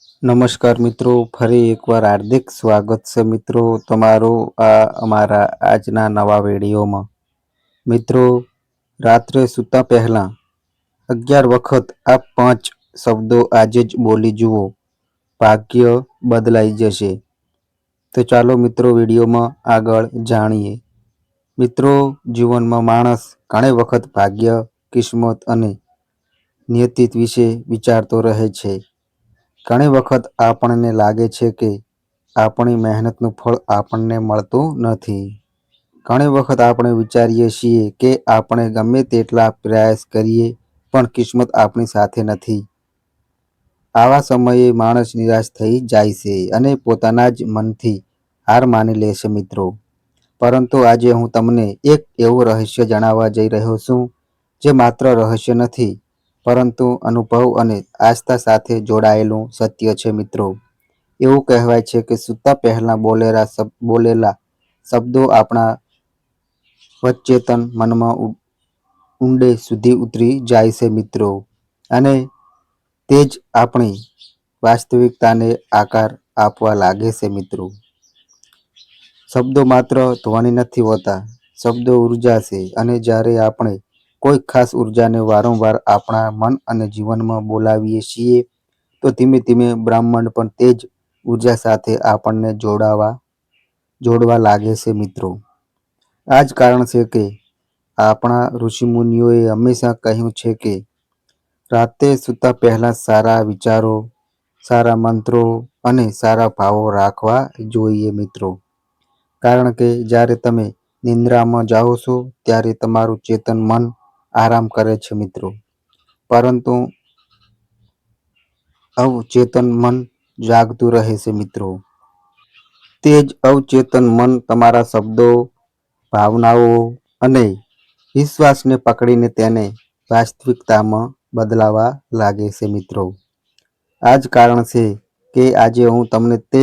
નમસ્કાર મિત્રો, ફરી એકવાર હાર્દિક સ્વાગત છે મિત્રો તમારું અમારા આજના નવા વિડીયોમાં. મિત્રો, રાત્રે સૂતા પહેલા 11 વખત આ 5 શબ્દો આજે જ બોલી જુઓ, ભાગ્ય બદલાઈ જશે. તો ચાલો મિત્રો વિડીયોમાં આગળ જાણીએ. મિત્રો, જીવનમાં માણસ ઘણી વખત ભાગ્ય, કિસ્મત અને નિયતિ વિશે વિચારતો રહે છે. ઘણી વખત આપણને લાગે છે કે આપણી મહેનતનું ફળ આપણને મળતું નથી. ઘણી વખત આપણે વિચારીએ છીએ કે આપણે ગમે તેટલા પ્રયાસ કરીએ પણ કિસ્મત આપણી સાથે નથી. આવા સમયે માણસ નિરાશ થઈ જાય છે અને પોતાના જ મનથી હાર માની લે છે મિત્રો. પરંતુ આજે હું તમને એક એવું રહસ્ય જણાવવા જઈ રહ્યો છું જે માત્ર રહસ્ય નથી પરંતુ અનુભવ અને આસ્થા સાથે જોડાયેલું સત્ય છે મિત્રો. એવું કહેવાય છે કે સૂતા પહેલા બોલેલા શબ્દો આપણા વચેતન મનમાં ઊંડે સુધી ઉતરી જાય છે મિત્રો, અને તે જ આપણી વાસ્તવિકતાને આકાર આપવા લાગે છે મિત્રો. શબ્દો માત્ર ધ્વનિ નથી હોતા, શબ્દો ઉર્જા છે, અને જ્યારે આપણે કોઈ ખાસ ઉર્જાને વારંવાર આપણા મન અને જીવનમાં બોલાવીએ છીએ તો ધીમે ધીમે બ્રહ્માંડ પણ તે જ ઉર્જા સાથે આપણને જોડવા લાગે છે મિત્રો. આ જ કારણ છે કે આપણા ઋષિમુનિઓએ હંમેશા કહ્યું છે કે રાતે સૂતા પહેલા સારા વિચારો, સારા મંત્રો અને સારા ભાવો રાખવા જોઈએ મિત્રો. કારણ કે જ્યારે તમે નિંદ્રામાં જાઓ છો ત્યારે તમારું ચેતન મન આરામ કરે છે મિત્રો, પરંતુ અવચેતન મન જાગતું રહે છે મિત્રો. તે જ અવચેતન મન તમારા શબ્દો, ભાવનાઓ અને વિશ્વાસને પકડીને તેને વાસ્તવિકતામાં બદલાવા લાગે છે મિત્રો. આ જ કારણ છે કે આજે હું તમને તે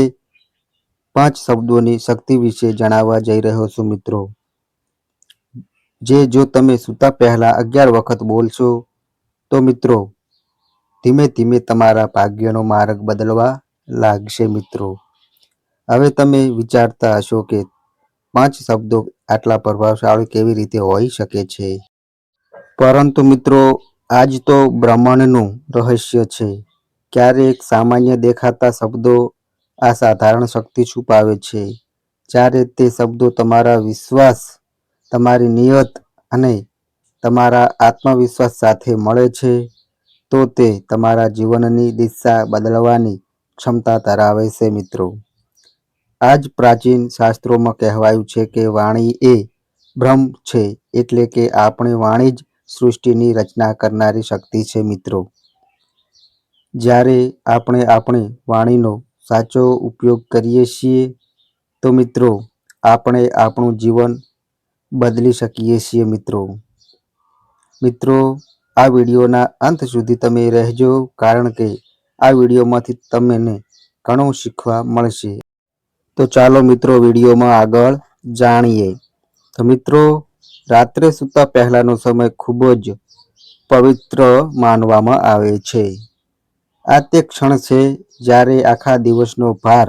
5 શબ્દોની શક્તિ વિશે જણાવવા જઈ રહ્યો છું મિત્રો, જે જો તમે સૂતા પહેલા 11 વખત બોલશો તો મિત્રો ધીમે ધીમે તમારા ભાગ્યનો માર્ગ બદલવા લાગશે મિત્રો. હવે તમે વિચારતા હશો કે 5 શબ્દો આટલા પ્રભાવશાળી કેવી રીતે હોઈ શકે છે? પરંતુ મિત્રો, આજ તો બ્રહ્માંડનું રહસ્ય છે. ક્યારેક સામાન્ય દેખાતા શબ્દો અસાધારણ શક્તિ છુપાવે છે. જ્યારે તે શબ્દો તમારા વિશ્વાસ, તમારી નિયત અને તમારા આત્મવિશ્વાસ સાથે મળે છે તો તે તમારા જીવનની દિશા બદલવાની ક્ષમતા ધરાવે છે મિત્રો. આ જ પ્રાચીન શાસ્ત્રોમાં કહેવાયું છે કે વાણી એ બ્રહ્મ છે, એટલે કે આપણી વાણી જ સૃષ્ટિની રચના કરનારી શક્તિ છે મિત્રો. જ્યારે આપણે આપણી વાણીનો સાચો ઉપયોગ કરીએ છીએ તો મિત્રો આપણે આપણું જીવન બદલી શકીએ છીએ મિત્રો. મિત્રો, આ વિડીયોના અંત સુધી તમે રહેજો, કારણ કે આ વિડીયોમાંથી તમને ઘણું શીખવા મળશે. તો ચાલો મિત્રો વિડીયોમાં આગળ જાણીએ. તો મિત્રો, રાત્રે સૂતા પહેલાનો સમય ખૂબ જ પવિત્ર માનવામાં આવે છે. આ તે ક્ષણ છે જ્યારે આખા દિવસનો ભાર,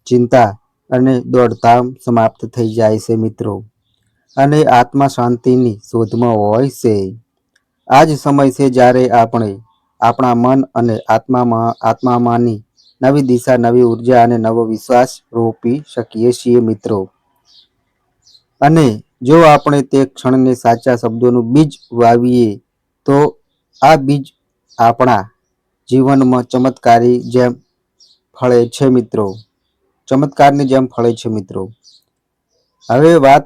ચિંતા અને દોડધામ સમાપ્ત થઈ જાય છે મિત્રો, અને આત્મા શાંતિની શોધમાં હોય છે. આ જ સમય છે જ્યારે આપણે આપણા મન અને આત્મામાંની નવી દિશા, નવી ઉર્જા અને નવો વિશ્વાસ રોપી શકીએ છીએ મિત્રો. અને જો આપણે તે ક્ષણને સાચા શબ્દોનું બીજ વાવીએ તો આ બીજ આપણા જીવનમાં ચમત્કારની જેમ ફળે છે મિત્રો. હવે વાત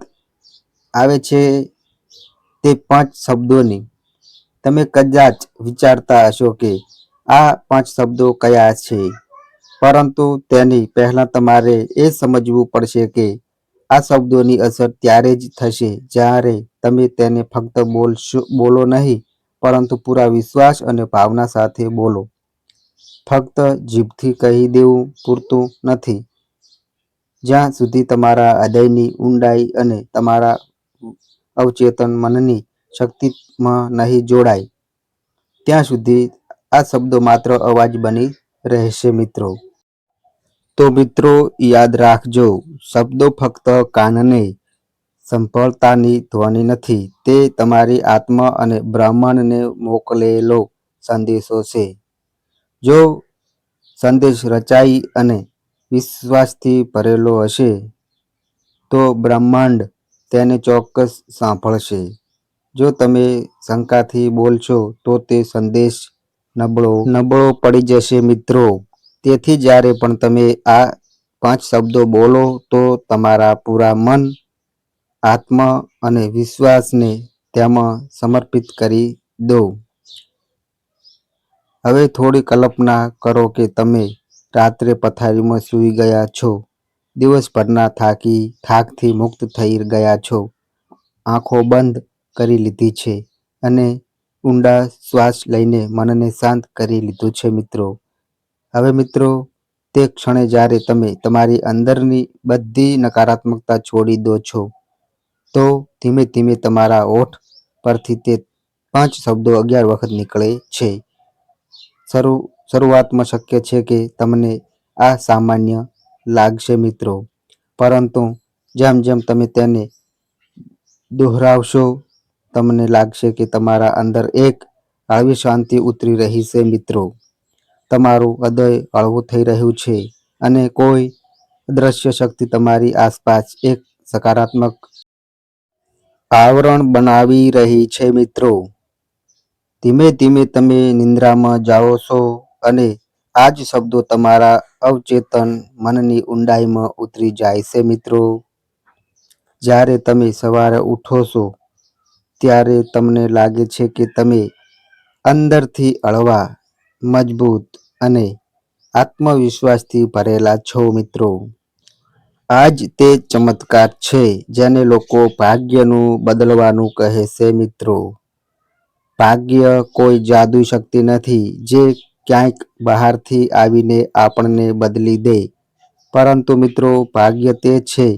આવે છે તે 5 શબ્દોની. તમે કદાચ વિચારતા હશો કે આ 5 શબ્દો કયા છે, પરંતુ તેની પહેલા તમારે એ સમજવું પડશે કે આ શબ્દોની અસર ત્યારે જ થશે જ્યારે તમે તેને ફક્ત બોલો નહીં, પરંતુ પૂરા વિશ્વાસ અને ભાવના સાથે બોલો. ફક્ત જીભથી કહી દેવું પૂરતું નથી. જ્યાં સુધી તમારા હૃદયની ઊંડાઈ અને તમારા અવચેતન મનની શક્તિમાં નહીં જોડાય ત્યાં સુધી આ શબ્દો માત્ર અવાજ બની રહેશે મિત્રો. તો મિત્રો યાદ રાખજો, શબ્દો ફક્ત કાનને સંભળતાની ધ્વનિ નથી, તે તમારી આત્મા અને બ્રહ્માંડને મોકલેલો સંદેશો છે. જો સંદેશ રચાઈ અને વિશ્વાસથી ભરેલો હશે તો બ્રહ્માંડ તેને ચોક્કસ સાંભળશે. જો તમે શંકાથી બોલશો તો તે સંદેશ નબળો પડી જશે મિત્રો. તેથી જ્યારે પણ તમે આ 5 શબ્દો બોલો તો તમારા પૂરા મન, આત્મા અને વિશ્વાસને તેમાં સમર્પિત કરી દો. હવે થોડી કલ્પના કરો કે તમે રાત્રે પથારીમાં સૂઈ ગયા છો, દિવસભરના થાકથી મુક્ત થઈ ગયા છો, આંખો બંધ કરી લીધી છે અને ઊંડા શ્વાસ લઈને મનને શાંત કરી લીધું છે મિત્રો. હવે મિત્રો, તે ક્ષણે જ્યારે તમે તમારી અંદરની બધી નકારાત્મકતા છોડી દો છો, તો ધીમે ધીમે તમારા હોઠ પરથી તે 5 શબ્દો 11 વખત નીકળે છે. શરૂઆતમાં શક્ય છે કે તમને આ સામાન્ય લાગશે મિત્રો, પરંતુ જેમ જેમ તમે તેને દોહરાવશો, તમને લાગશે કે તમારા અંદર એક હળવી શાંતિ ઉતરી રહી છે મિત્રો. તમારું હૃદય હળવું થઈ રહ્યું છે અને કોઈ અદ્રશ્ય શક્તિ તમારી આસપાસ એક સકારાત્મક આવરણ બનાવી રહી છે મિત્રો. ધીમે ધીમે તમે નિંદ્રામાં જાઓ છો અને આ જ શબ્દો તમારા અવચેતન મનની ઊંડાઈમાં ઉતરી જાય છે મિત્રો. જ્યારે તમે સવારે ઉઠો છો ત્યારે તમને લાગે છે કે તમે અંદરથી હળવા, મજબૂત અને આત્મવિશ્વાસથી ભરેલા છો મિત્રો. આ જ તે ચમત્કાર છે જેને લોકો ભાગ્યનું બદલવાનું કહે છે મિત્રો. ભાગ્ય કોઈ જાદુઈ શક્તિ નથી જે ક્યાંક બહારથી આવીને આપણને બદલી દે, પરંતુ મિત્રો ભાગ્ય તે છે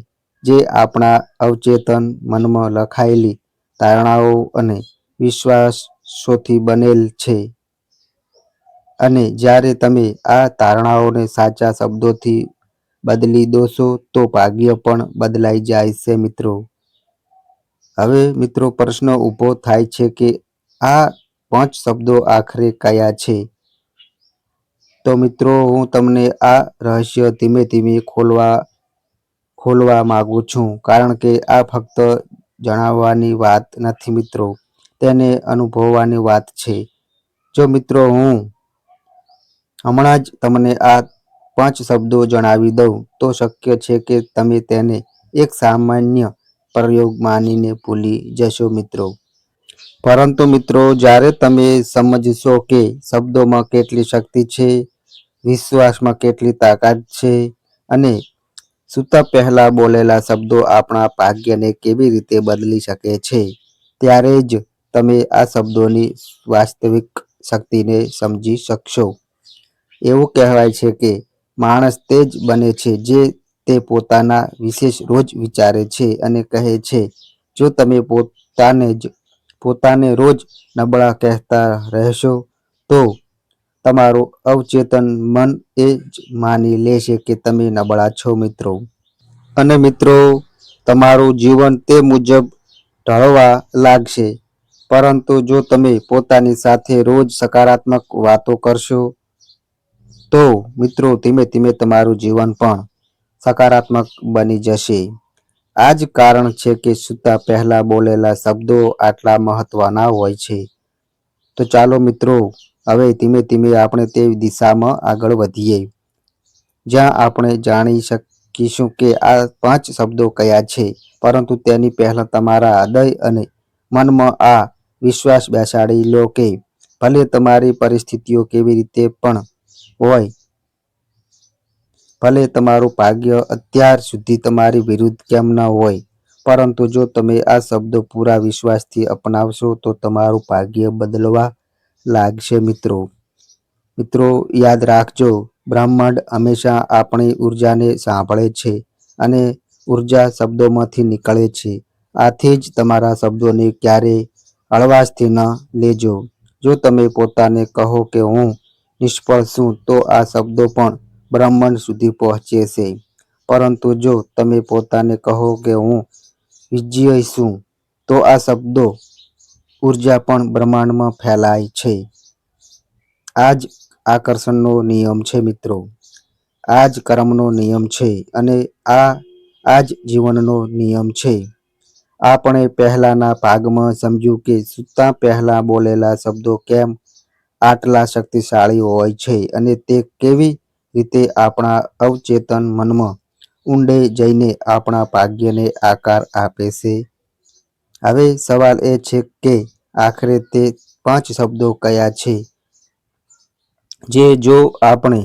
જે આપણા અવચેતન મનમાં લખાયેલી ધારણાઓ અને વિશ્વાસોથી બનેલ છે. અને જ્યારે તમે આ ધારણાઓને સાચા શબ્દોથી બદલી દોશો તો ભાગ્ય પણ બદલાઈ જાય છે મિત્રો. હવે મિત્રો પ્રશ્ન ઊભો થાય છે કે આ 5 શબ્દો આખરે કયા છે? તો મિત્રો હું તમને આ રહસ્ય ધીમે ધીમે ખોલવા માંગુ છું, કારણ કે આ ફક્ત જણાવવાની વાત નથી મિત્રો, તેને અનુભવવાની વાત છે. જો મિત્રો હું હમણાં જ તમને આ 5 શબ્દો જણાવી દઉં તો શક્ય છે કે તમે તેને એક સામાન્ય પ્રયોગ માનીને ભૂલી જશો મિત્રો. પરંતુ મિત્રો જ્યારે તમે સમજશો કે શબ્દોમાં કેટલી શક્તિ છે, વિશ્વાસમાં કેટલી તાકાત છે અને સૂતા પહેલા બોલેલા શબ્દો આપણા ભાગ્યને કેવી રીતે બદલી શકે છે, ત્યારે જ તમે આ શબ્દોની વાસ્તવિક શક્તિને સમજી શકશો. એવું કહેવાય છે કે માણસ તે જ બને છે જે તે પોતાના વિશે રોજ વિચારે છે અને કહે છે. જો તમે પોતાને રોજ નબળા કહેતા રહેશો તો તમારું અવચેતન મન એ જ માની લેશે કે તમે નબળા છો મિત્રો. અને મિત્રો તમારું જીવન તે મુજબ ઢળવા લાગશે. પરંતુ જો તમે પોતાની સાથે રોજ સકારાત્મક વાતો કરશો તો મિત્રો ધીમે ધીમે તમારું જીવન પણ સકારાત્મક બની જશે. આ જ કારણ છે કે સૂતા પહેલા બોલેલા શબ્દો આટલા મહત્વના હોય છે. તો ચાલો મિત્રો હવે ધીમે ધીમે આપણે તે દિશામાં આગળ વધીએ જ્યાં આપણે જાણી શકીશું કે આ 5 શબ્દો કયા છે. પરંતુ તેની પહેલા તમારા હૃદય અને મનમાં આ વિશ્વાસ બેસાડી લો કે ભલે તમારી પરિસ્થિતિઓ કેવી રીતે પણ હોય, ભલે તમારું ભાગ્ય અત્યાર સુધી તમારી વિરુદ્ધ કેમ ન હોય, પરંતુ જો તમે આ શબ્દો પૂરા વિશ્વાસથી અપનાવશો તો તમારું ભાગ્ય બદલવા લાગશે મિત્રો. મિત્રો યાદ રાખજો, બ્રહ્માંડ હંમેશા આપણી ઉર્જાને સાંભળે છે અને ઉર્જા શબ્દોમાંથી નીકળે છે. આથી જ તમારા શબ્દોને ક્યારેય હળવાશથી ન લેજો. જો તમે પોતાને કહો કે હું નિષ્ફળ છું તો આ શબ્દો પણ બ્રહ્માંડ સુધી પહોંચે છે. પરંતુ જો તમે પોતાને કહો કે હું વિજય છું, તો આ શબ્દો ઉર્જા પણ બ્રહ્માંડમાં ફેલાય છે. આ જ આકર્ષણનો નિયમ છે મિત્રો. આ જ કર્મનો નિયમ છે અને આ જ જીવનનો નિયમ છે. આપણે પહેલાના ભાગમાં સમજ્યું કે સૂતા પહેલા બોલેલા શબ્દો કેમ આટલા શક્તિશાળી હોય છે અને તે કેવી રીતે આપણા અવચેતન મનમાં ઊંડે જઈને આપણા ભાગ્યને આકાર આપે છે. હવે સવાલ એ છે કે આખરે તે 5 શબ્દો કયા છે જે જો આપણે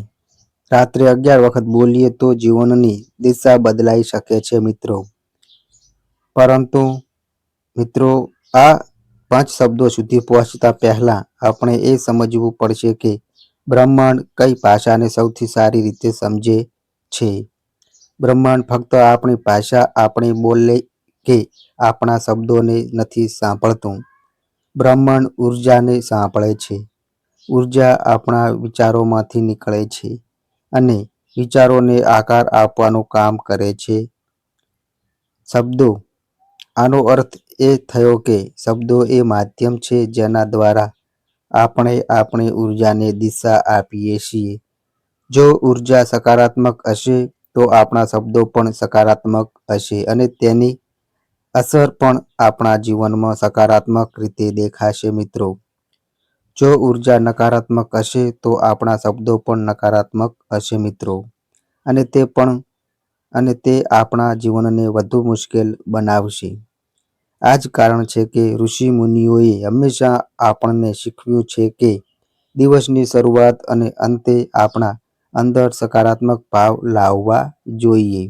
રાત્રે 11 વખત બોલીએ તો જીવનની દિશા બદલાઈ શકે છે મિત્રો. પરંતુ મિત્રો, આ 5 શબ્દો સુધી પહોંચતા પહેલા આપણે એ સમજવું પડશે કે બ્રહ્માંડ કઈ ભાષાને સૌથી સારી રીતે સમજે છે. બ્રહ્માંડ ફક્ત આપણી ભાષા, આપણે બોલે કે આપણા શબ્દોને નથી સાંભળતું. બ્રહ્માંડ ઉર્જાને સાંભળે છે. ઉર્જા આપણા વિચારોમાંથી નીકળે છે અને વિચારોને આકાર આપવાનું કામ કરે છે શબ્દો. આનો અર્થ એ થયો કે શબ્દો એ માધ્યમ છે જેના દ્વારા આપણે આપણી ઉર્જાને દિશા આપીએ છીએ. જો ઉર્જા સકારાત્મક હશે તો આપણા શબ્દો પણ સકારાત્મક હશે અને તેની અસર પણ આપણા જીવનમાં સકારાત્મક રીતે દેખાશે મિત્રો. જો ઉર્જા નકારાત્મક હશે તો આપણા શબ્દો પણ નકારાત્મક હશે મિત્રો. અને તે આપણા જીવનને વધુ મુશ્કેલ બનાવશે. આ જ કારણ છે કે ઋષિ મુનિઓએ હંમેશા આપણને શીખવ્યું છે કે દિવસની શરૂઆત અને અંતે આપણા અંદર સકારાત્મક ભાવ લાવવા જોઈએ.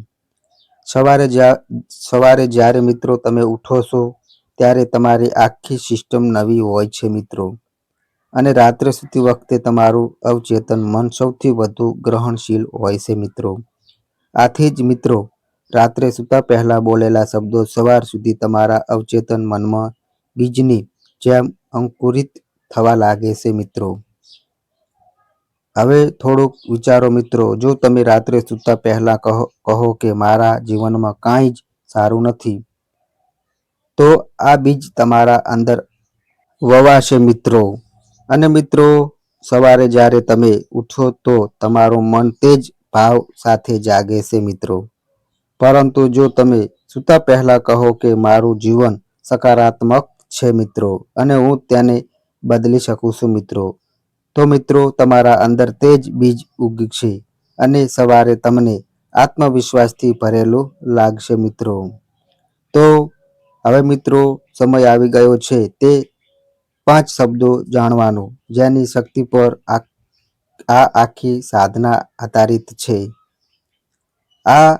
સવારે જ્યારે મિત્રો તમે ઉઠો છો ત્યારે તમારી આખી સિસ્ટમ નવી હોય છે મિત્રો. અને રાત્રે સૂતી વખતે તમારું અવચેતન મન સૌથી વધુ ગ્રહણશીલ હોય છે મિત્રો. આથી જ મિત્રો, રાત્રે સૂતા પહેલા બોલેલા શબ્દો સવાર સુધી તમારા અવચેતન મનમાં બીજની જેમ અંકુરિત થવા લાગે છે મિત્રો. હવે થોડુંક વિચારો મિત્રો. જો તમે રાત્રે સૂતા પહેલા કહો કે મારા જીવનમાં કાંઈ જ સારું નથી, તો આ બીજ તમારા અંદર વવાશે મિત્રો. અને મિત્રો, સવારે જ્યારે તમે ઉઠો તો તમારું મન તે જ ભાવ સાથે જાગે છે મિત્રો. પરંતુ જો તમે સૂતા પહેલા કહો કે મારું જીવન સકારાત્મક છે મિત્રો અને હું તેને બદલી શકું છું મિત્રો, તો મિત્રો તમારા અંદર તે જ બીજ ઉગશે અને સવારે તમને આત્મવિશ્વાસથી ભરેલું લાગશે મિત્રો. તો હવે મિત્રો, સમય આવી ગયો છે તે 5 શબ્દો જાણવાનો જેની શક્તિ પર આ આખી સાધના આધારિત છે. આ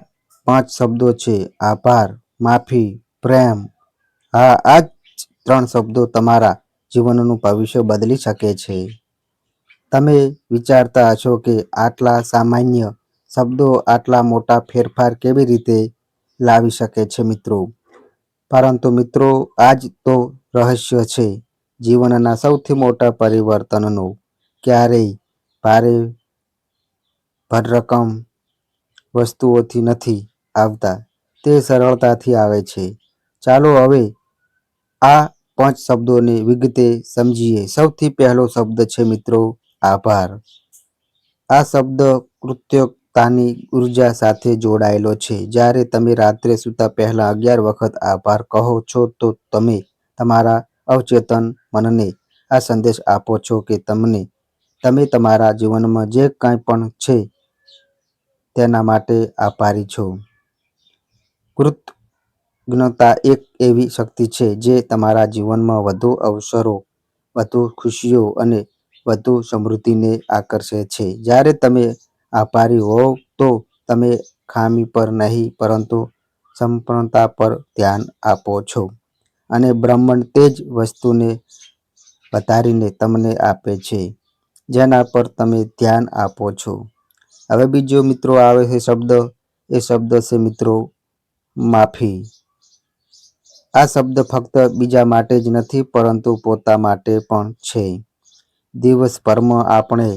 5 શબ્દો છે આભાર, માફી, પ્રેમ. આ જ 3 શબ્દો તમારા જીવનનું ભવિષ્ય બદલી શકે છે. તમે વિચારતા હશો કે આટલા સામાન્ય શબ્દો આટલા મોટા ફેરફાર કેવી રીતે લાવી શકે છે મિત્રો. પરંતુ મિત્રો, આ જ તો રહસ્ય છે જીવનના સૌથી મોટા પરિવર્તનનો. ક્યારેય ભારે ભરરકમ વસ્તુઓથી નથી આવતા, તે સરળતાથી આવે છે. ચાલો હવે આ 5 શબ્દોને વિગતે સમજીએ. સૌથી પહેલો શબ્દ છે મિત્રો આભાર. આ શબ્દ કૃતજ્ઞતાની ઉર્જા સાથે જોડાયેલો છે. જ્યારે તમે રાત્રે સૂતા પહેલા 11 વખત આભાર કહો છો તો તમે તમારા અવચેતન મનને આ સંદેશ આપો છો કે તમે તમારા જીવનમાં જે કંઈ પણ છે તેના માટે આભારી છો. કૃતજ્ઞતા એક એવી શક્તિ છે જે તમારા જીવનમાં વધુ અવસરો, વધુ ખુશીઓ અને વધુ સમૃદ્ધિને આકર્ષે છે. જ્યારે તમે આભારી હોવ તો તમે ખામી પર નહીં પરંતુ સંપન્નતા પર ધ્યાન આપો છો અને બ્રહ્માંડ તે જ વસ્તુને વધારીને તમને આપે છે જેના પર તમે ધ્યાન આપો છો. હવે બીજો મિત્રો આવે છે શબ્દ. એ શબ્દ છે મિત્રો માફી. આ શબ્દ ફક્ત બીજા માટે જ નથી પરંતુ પોતા માટે પણ છે. દિવસભરમાં આપણે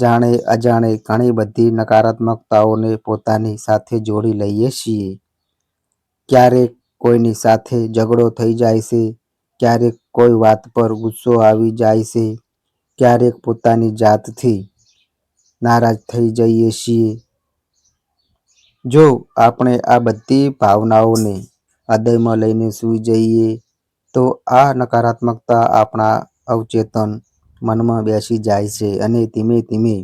જાણે અજાણે ઘણી બધી નકારાત્મકતાઓને પોતાની સાથે જોડી લઈએ છીએ. ક્યારેક કોઈની સાથે ઝઘડો થઈ જાય છે, ક્યારેક કોઈ વાત પર ગુસ્સો આવી જાય છે, ક્યારેક પોતાની જાતથી નારાજ થઈ જઈએ છીએ. જો આપણે આ બધી ભાવનાઓને હૃદયમાં લઈને સૂઈ જઈએ તો આ નકારાત્મકતા આપણા અવચેતન મનમાં બેસી જાય છે અને ધીમે ધીમે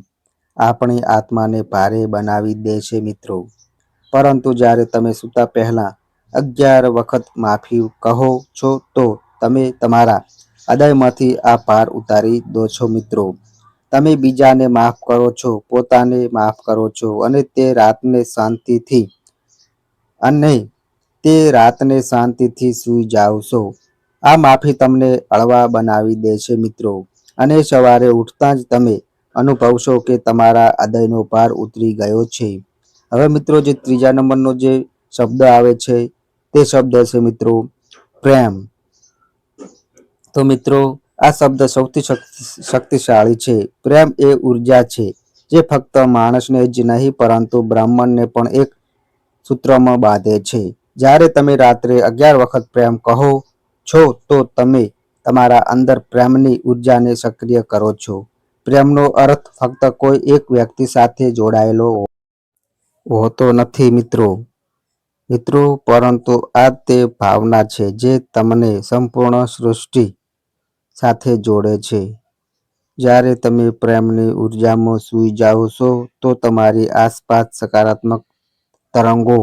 આપણી આત્માને ભારે બનાવી દે છે મિત્રો. પરંતુ જ્યારે તમે સૂતા પહેલા 11 વખત માફી કહો છો તો તમે તમારા હૃદયમાંથી આ ભાર ઉતારી દો છો મિત્રો. તમે બીજાને માફ કરો છો, પોતાને માફ કરો છો અને તે રાતને શાંતિથી સૂઈ જાઓ છો. આ માફી તમને હળવા બનાવી દે છે મિત્રો અને સવારે ઉઠતા જ તમે અનુભવશો કે તમારા હૃદયનો ભાર ઉતરી ગયો છે. હવે મિત્રો જે ત્રીજા નંબરનો જે શબ્દ આવે છે તે શબ્દ છે મિત્રો પ્રેમ. તો મિત્રો આ શબ્દ સૌથી શક્તિશાળી છે. પ્રેમ એ ઉર્જા છે જે ફક્ત માણસને જ નહીં પરંતુ બ્રહ્માંડને પણ એક સૂત્રમાં બાંધે છે. જ્યારે તમે રાત્રે 11 વખત પ્રેમ કહો છો તો તમે તમારા અંદર પ્રેમની ઉર્જાને સક્રિય કરો છો. પ્રેમનો અર્થ ફક્ત કોઈ એક વ્યક્તિ સાથે જોડાયેલો હોતો નથી મિત્રો, પરંતુ આ તે ભાવના છે જે તમને સંપૂર્ણ સૃષ્ટિ સાથે જોડે છે. જ્યારે તમે પ્રેમની ઉર્જામાં સૂઈ જાઓ છો તો તમારી આસપાસ સકારાત્મક તરંગો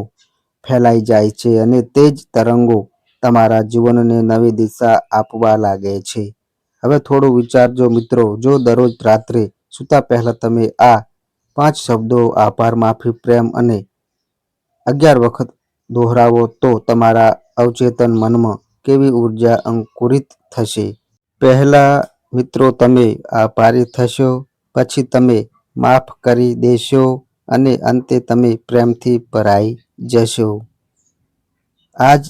ફેલાઈ જાય છે અને તે જ તરંગો તમારા જીવનને નવી દિશા આપવા લાગે છે. હવે થોડું વિચારજો મિત્રો, જો દરરોજ રાત્રે સૂતા પહેલા તમે આ 5 શબ્દો આભાર, માફી, પ્રેમ અને 11 વખત દોહરાવો તો તમારા અવચેતન મનમાં કેવી ઉર્જા અંકુરિત થશે. પહેલા મિત્રો તમે આભારી થશો, પછી તમે માફ કરી દેશો અને અંતે તમે પ્રેમથી ભરાઈ જશો. આ જ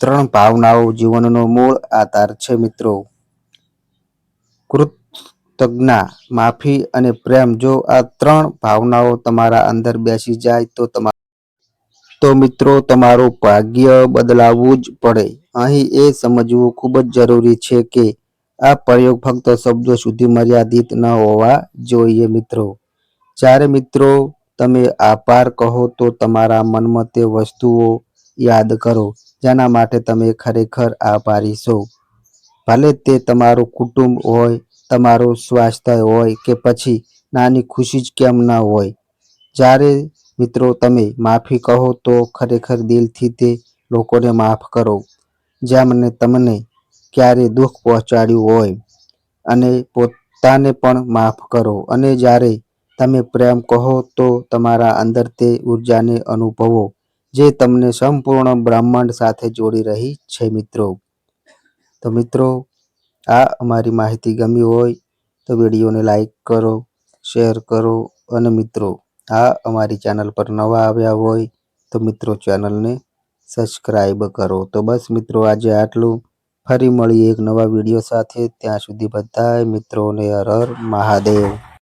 3 ભાવનાઓ જીવનનો મૂળ આધાર છે મિત્રો. કૃતજ્ઞતા, માફી અને પ્રેમ. જો આ 3 ભાવનાઓ તમારા અંદર બેસી જાય તો મિત્રો તમારું ભાગ્ય બદલાવવું જ પડે. અહીં એ સમજવું ખૂબ જ જરૂરી છે કે આ પ્રયોગ ફક્ત શબ્દો સુધી મર્યાદિત ન હોવા જોઈએ મિત્રો. જ્યારે મિત્રો તમે આભાર કહો તો તમારા મનમાં તે વસ્તુઓ યાદ કરો જેના માટે તમે ખરેખર આભારી છો. ભલે તે તમારું કુટુંબ હોય, તમારું સ્વાસ્થ્ય હોય કે પછી નાની ખુશી જ કેમ ન હોય. જ્યારે મિત્રો તમે માફી કહો તો ખરેખર દિલથી તે લોકોને માફ કરો જેમણે તમને ક્યારેય દુઃખ પહોંચાડ્યું હોય અને પોતાને પણ માફ કરો. અને જ્યારે તમે પ્રેમ કહો તો તમારા અંદર તે ઉર્જાને અનુભવો જે તમને સંપૂર્ણ બ્રહ્માંડ સાથે જોડી રહી છે મિત્રો. તો મિત્રો આ અમારી માહિતી ગમી હોય તો વિડીયોને લાઈક કરો, શેર કરો અને મિત્રો આ અમારી ચેનલ પર નવા આવ્યા હોય તો મિત્રો ચેનલને સબસ્ક્રાઈબ કરો. તો બસ મિત્રો આજે આટલું. ફરી મળીએ એક નવા વિડીયો સાથે. ત્યાં સુધી બધાય મિત્રોને હર હર મહાદેવ.